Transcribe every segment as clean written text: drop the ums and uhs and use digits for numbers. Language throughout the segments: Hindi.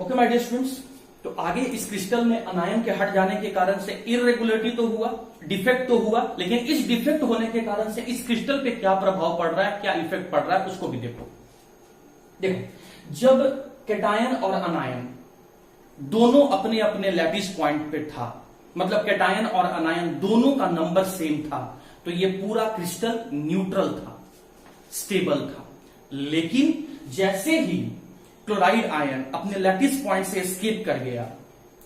ओके माय डियर स्टूडेंट्स, तो आगे इस क्रिस्टल में अनायन के हट जाने के कारण से इरेगुलरिटी तो हुआ, डिफेक्ट तो हुआ, लेकिन इस डिफेक्ट होने के कारण से इस क्रिस्टल पे क्या प्रभाव पड़ रहा है, क्या इफेक्ट पड़ रहा है, उसको भी देखो। जब कैटायन और अनायन दोनों अपने अपने लैटिस पॉइंट पे था, मतलब कैटायन और अनायन दोनों का नंबर सेम था, तो ये पूरा क्रिस्टल न्यूट्रल था, स्टेबल था। लेकिन जैसे ही क्लोराइड आयन अपने लैटिस पॉइंट से एस्केप कर गया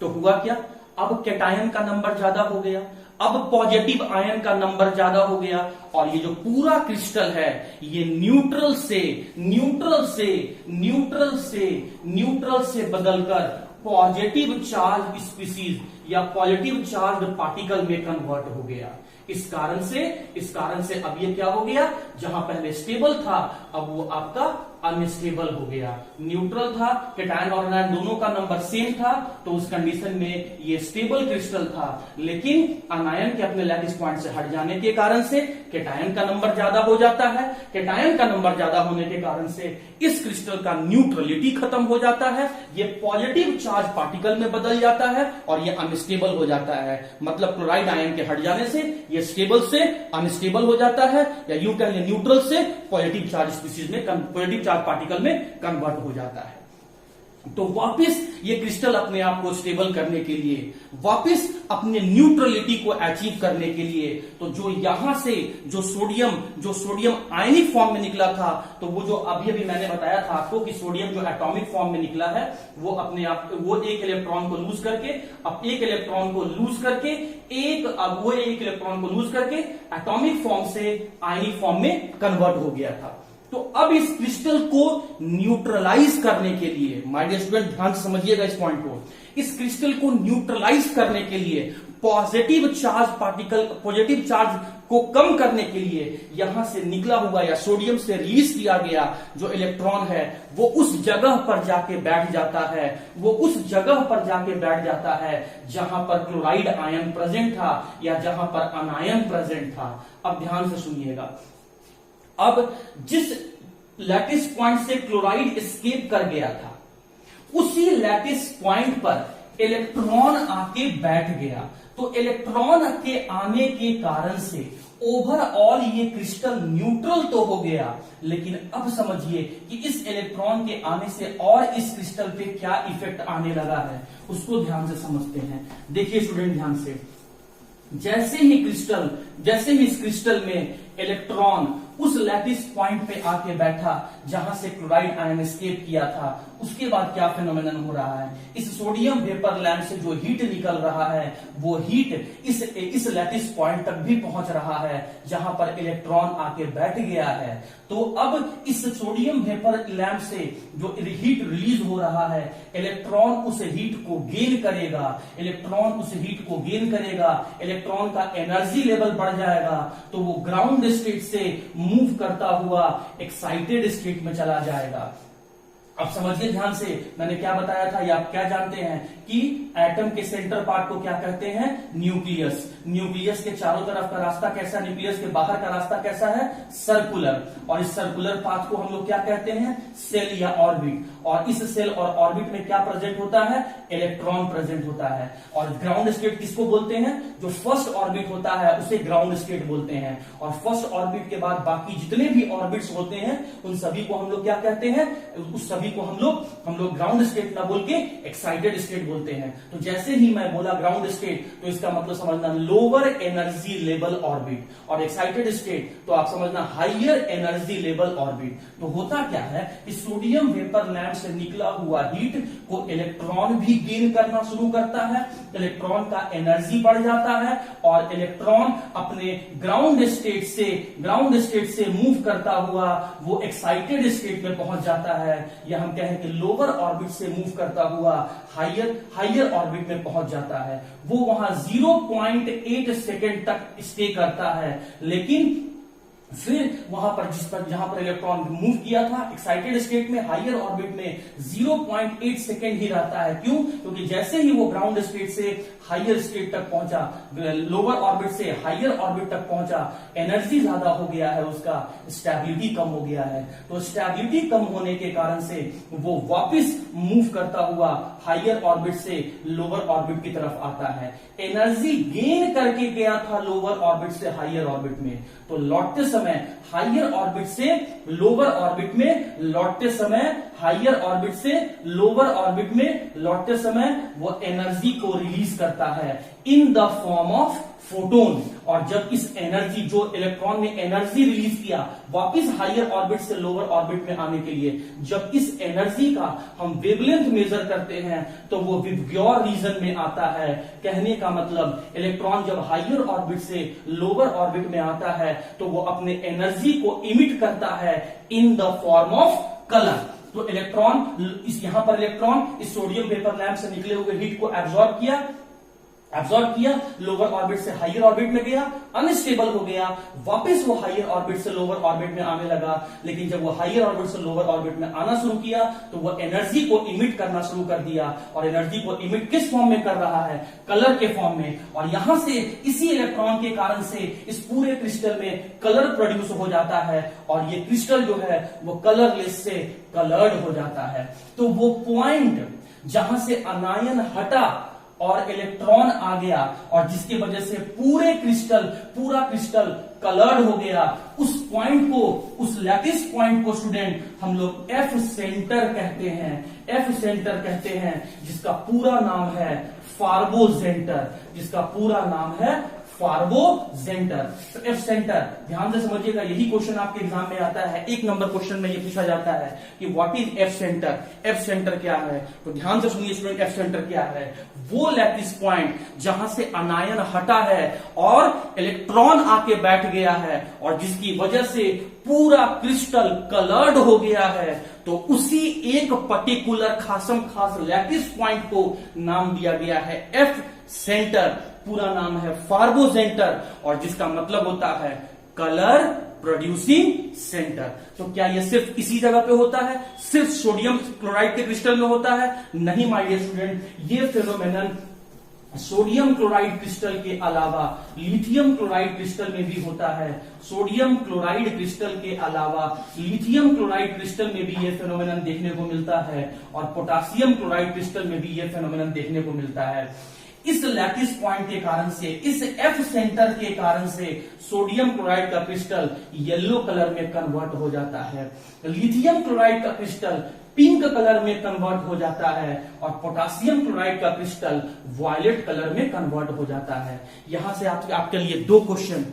तो हुआ क्या, अब कैटायन का नंबर ज्यादा हो गया, अब पॉजिटिव आयन का नंबर ज्यादा हो गया, और ये जो पूरा क्रिस्टल है ये न्यूट्रल से बदलकर पॉजिटिव चार्ज स्पीसीज या पॉजिटिव चार्ज पार्टिकल में कन्वर्ट हो गया। इस कारण से अब ये क्या हो गया, जहां पहले स्टेबल था अब वो आपका अनस्टेबल हो गया। न्यूट्रल था, कैटायन और अनायन दोनों का नंबर सेम था, तो उस कंडीशन में ये स्टेबल क्रिस्टल था। लेकिन अनायन के अपने लैटिस पॉइंट से हट जाने के कारण से कैटायन का नंबर ज्यादा हो जाता है। कैटायन का नंबर ज्यादा होने के कारण से इस क्रिस्टल का न्यूट्रलिटी खत्म हो जाता है, ये पॉजिटिव चार्ज पार्टिकल में बदल जाता है और ये अनस्टेबल हो जाता है। मतलब क्लोराइड आयन के हट जाने से ये स्टेबल से अनस्टेबल हो जाता है, या यूं कह लें न्यूट्रल से पॉजिटिव चार्ज स्पीसीज में, पॉजिटिव चार्ज पार्टिकल में कन्वर्ट हो जाता है। तो वापस ये क्रिस्टल अपने आप को स्टेबल करने के लिए, वापस अपने न्यूट्रलिटी को अचीव करने के लिए, तो जो यहां से जो सोडियम आयनिक फॉर्म में निकला था, तो वो जो अभी मैंने बताया था आपको कि सोडियम जो एटॉमिक फॉर्म में निकला है वो अपने आप वो एक इलेक्ट्रॉन को लूज करके एटॉमिक फॉर्म से आयनिक फॉर्म में कन्वर्ट हो गया था। तो अब इस क्रिस्टल को न्यूट्रलाइज करने के लिए, माय डियर स्टूडेंट ध्यान से समझिएगा इस पॉइंट को, इस क्रिस्टल को न्यूट्रलाइज करने के लिए, पॉजिटिव चार्ज को कम करने के लिए यहां से निकला हुआ या सोडियम से रिलीज किया गया जो इलेक्ट्रॉन है वो उस जगह पर जाके बैठ जाता है जहां पर क्लोराइड आयन प्रेजेंट था या जहां पर अनायन प्रेजेंट था। अब ध्यान से सुनिएगा, अब जिस लैटिस पॉइंट से क्लोराइड एस्केप कर गया था उसी लैटिस पॉइंट पर इलेक्ट्रॉन आके बैठ गया। तो इलेक्ट्रॉन के आने के कारण से ओवरऑल ये क्रिस्टल न्यूट्रल तो हो गया, लेकिन अब समझिए कि इस इलेक्ट्रॉन के आने से और इस क्रिस्टल पे क्या इफेक्ट आने लगा है, उसको ध्यान से समझते हैं। देखिए स्टूडेंट ध्यान से, जैसे ही इस क्रिस्टल में इलेक्ट्रॉन उस लैटिस पॉइंट पे आके बैठा जहां से क्लोराइड आयन एस्केप किया था, उसके बाद क्या फिनोमेनन हो रहा है, इस सोडियम वेपर लैंप से जो हीट निकल रहा है वो हीट इस लैटिस पॉइंट तक भी पहुंच रहा है जहां पर इलेक्ट्रॉन आके बैठ गया है। तो अब इस सोडियम वेपर लैंप से जो हीट रिलीज हो रहा है, इलेक्ट्रॉन उस हीट को गेन करेगा, इलेक्ट्रॉन का एनर्जी लेवल बढ़ जाएगा, तो वो ग्राउंड स्टेट से मूव करता हुआ एक्साइटेड स्टेट में चला जाएगा। अब समझिए ध्यान से, मैंने क्या बताया था, या आप क्या जानते हैं कि एटम के सेंटर पार्ट को क्या कहते हैं, न्यूक्लियस। न्यूक्लियस के चारों तरफ का रास्ता कैसा, न्यूक्लियस के बाहर का रास्ता कैसा है, सर्कुलर, और इस सर्कुलर पाथ को हम लोग क्या कहते हैं, सेल या ऑर्बिट। और इस सेल और ऑर्बिट में क्या प्रेजेंट होता है, इलेक्ट्रॉन प्रेजेंट होता है। और ग्राउंड स्टेट किसको बोलते हैं, जो फर्स्ट ऑर्बिट होता है उसे ग्राउंड स्टेट बोलते हैं। और फर्स्ट ऑर्बिट के बाद बाकी जितने भी ऑर्बिट्स होते हैं उन सभी को हम लोग क्या कहते हैं, उस सभी को हम लोग ग्राउंड स्टेट ना बोल के एक्साइटेड स्टेट बोलते हैं। तो जैसे ही मैं बोला ग्राउंड स्टेट, तो इसका मतलब समझना लोअर एनर्जी लेवल ऑर्बिट, और एक्साइटेड स्टेट तो आप समझना हायर एनर्जी लेवल ऑर्बिट। तो होता क्या है, इस सोडियम वेपर लैंप से निकला हुआ हीट को इलेक्ट्रॉन भी गेन करना शुरू करता है, इलेक्ट्रॉन का एनर्जी बढ़ जाता है, और इलेक्ट्रॉन अपने ग्राउंड स्टेट से मूव करता हुआ वो एक्साइटेड स्टेट में पहुंच जाता है, या हम कहें कि लोअर ऑर्बिट से मूव करता हुआ हायर ऑर्बिट में पहुंच जाता है। वो वहां 0.8 सेकेंड तक स्टे करता है, लेकिन फिर वहां पर जहां पर इलेक्ट्रॉन मूव किया था एक्साइटेड स्टेट में, हायर ऑर्बिट में 0.8 सेकेंड ही रहता है। क्यों? क्योंकि जैसे ही वो ग्राउंड स्टेट से हायर स्टेट तक पहुंचा, लोअर ऑर्बिट से हायर ऑर्बिट तक पहुंचा, एनर्जी ज्यादा हो गया है, उसका स्टेबिलिटी कम हो गया है। तो स्टेबिलिटी कम होने के कारण से वो वापस मूव करता हुआ हायर ऑर्बिट से लोअर ऑर्बिट की तरफ आता है। एनर्जी गेन करके गया था लोअर ऑर्बिट से हायर ऑर्बिट में, तो लौटते समय हायर ऑर्बिट से लोअर ऑर्बिट में, लौटते समय हायर ऑर्बिट से लोअर ऑर्बिट में लौटते समय वो एनर्जी को रिलीज करता है in the form of photon. और जब इस एनर्जी, जो इलेक्ट्रॉन ने एनर्जी रिलीज किया वापस हायर ऑर्बिट से लोअर ऑर्बिट में आने के लिए, जब इस एनर्जी का हम वेवलेंथ मेजर करते हैं तो वो विबग्योर रीजन में आता है। कहने का मतलब इलेक्ट्रॉन जब हायर ऑर्बिट से लोअर ऑर्बिट में आता है तो वो अपने एनर्जी को इमिट करता है in the form of colour. तो इलेक्ट्रॉन, यहां पर इलेक्ट्रॉन इस सोडियम वेपर लैंप से निकले हुए हीट को एब्जॉर्ब किया, लोअर ऑर्बिट से हायर ऑर्बिट में गया, अनस्टेबल हो गया, वापस वो हायर ऑर्बिट से लोअर ऑर्बिट में आने लगा। लेकिन जब वो हायर ऑर्बिट से लोअर ऑर्बिट में आना शुरू किया तो वो एनर्जी को इमिट करना शुरू कर दिया। और एनर्जी को इमिट किस फॉर्म में कर रहा है? कलर के फॉर्म में। और यहां से इसी इलेक्ट्रॉन के कारण से इस पूरे क्रिस्टल में कलर प्रोड्यूस हो जाता है और ये क्रिस्टल जो है वो कलरलेस से कलर्ड हो जाता है। तो वो पॉइंट जहां से अनायन हटा और इलेक्ट्रॉन आ गया और जिसकी वजह से पूरा क्रिस्टल कलर्ड हो गया, उस पॉइंट को, उस लैटिस पॉइंट को स्टूडेंट हम लोग एफ सेंटर कहते हैं, जिसका पूरा नाम है फार्बोजेंटर। तो एफ सेंटर ध्यान से समझिएगा, यही क्वेश्चन आपके एग्जाम में आता है। 1 नंबर क्वेश्चन में ये पूछा जाता है कि what is F centre. F centre क्या है? तो ध्यान से सुनिए स्टूडेंट, एफ सेंटर क्या है? वो लैटिस पॉइंट जहां से अनायन हटा है और इलेक्ट्रॉन आके बैठ गया है और जिसकी वजह से पूरा क्रिस्टल कलर्ड हो गया है, तो उसी एक पर्टिकुलर खास लैटिस पॉइंट को नाम दिया गया है एफ सेंटर। पूरा नाम है फार्बोजेंटर और जिसका मतलब होता है कलर प्रोड्यूसिंग सेंटर। तो क्या ये सिर्फ इसी जगह पे होता है? सिर्फ सोडियम क्लोराइड के क्रिस्टल में होता है? नहीं माय डियर स्टूडेंट, ये फिनोमेनन सोडियम क्लोराइड क्रिस्टल के अलावा लिथियम क्लोराइड क्रिस्टल में भी होता है। सोडियम क्लोराइड क्रिस्टल के अलावा लिथियम क्लोराइड क्रिस्टल में भी ये फेनोमेनन देखने को मिलता है और पोटासियम क्लोराइड क्रिस्टल में भी ये फेनोमेनन देखने को मिलता है। इस लैटिस पॉइंट के कारण से, इस एफ सेंटर के कारण से सोडियम क्लोराइड का क्रिस्टल येलो कलर में कन्वर्ट हो जाता है, लिथियम क्लोराइड का क्रिस्टल पिंक कलर में कन्वर्ट हो जाता है और पोटासियम क्लोराइड का क्रिस्टल वायलेट कलर में कन्वर्ट हो जाता है। यहां से आपके लिए 2 क्वेश्चन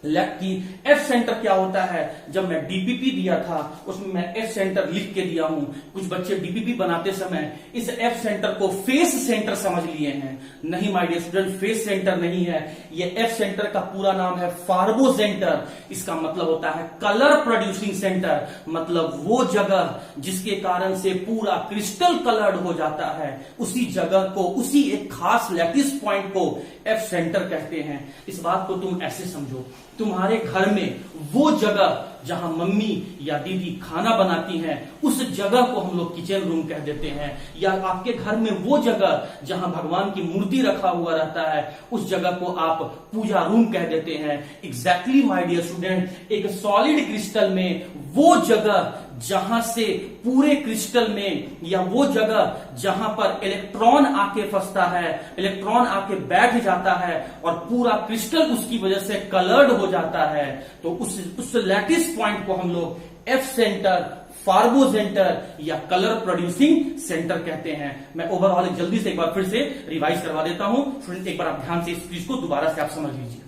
कि एफ सेंटर क्या होता है। जब मैं डीपीपी दिया था उसमें मैं एफ सेंटर लिख के दिया हूं। कुछ बच्चे डीपीपी बनाते समय इस एफ सेंटर को फेस सेंटर समझ लिए हैं। नहीं my dear student, face centre नहीं है, ये एफ सेंटर का पूरा नाम है फार्बोजेंटर। इसका मतलब होता है कलर प्रोड्यूसिंग सेंटर, मतलब वो जगह जिसके कारण से पूरा क्रिस्टल कलर्ड हो जाता है, उसी जगह को, उसी एक खास लैटिस पॉइंट को एफ सेंटर कहते हैं। इस बात को तुम ऐसे समझो, तुम्हारे घर में वो जगह जहां मम्मी या दीदी खाना बनाती हैं, उस जगह को हम लोग किचन रूम कह देते हैं। या आपके घर में वो जगह जहां भगवान की मूर्ति रखा हुआ रहता है, उस जगह को आप पूजा रूम कह देते हैं। एग्जैक्टली माय डियर स्टूडेंट, एक सॉलिड क्रिस्टल में वो जगह जहां से पूरे क्रिस्टल में, या वो जगह जहां पर इलेक्ट्रॉन आके फंसता है, इलेक्ट्रॉन आके बैठ जाता है और पूरा क्रिस्टल उसकी वजह से कलर्ड हो जाता है, तो उस लैटिस पॉइंट को हम लोग एफ सेंटर, फार्बोजेंटर या कलर प्रोड्यूसिंग सेंटर कहते हैं। मैं ओवरऑल जल्दी से एक बार फिर से रिवाइज करवा देता हूं स्टूडेंट, एक बार आप ध्यान से इस चीज को दोबारा से आप समझ लीजिए।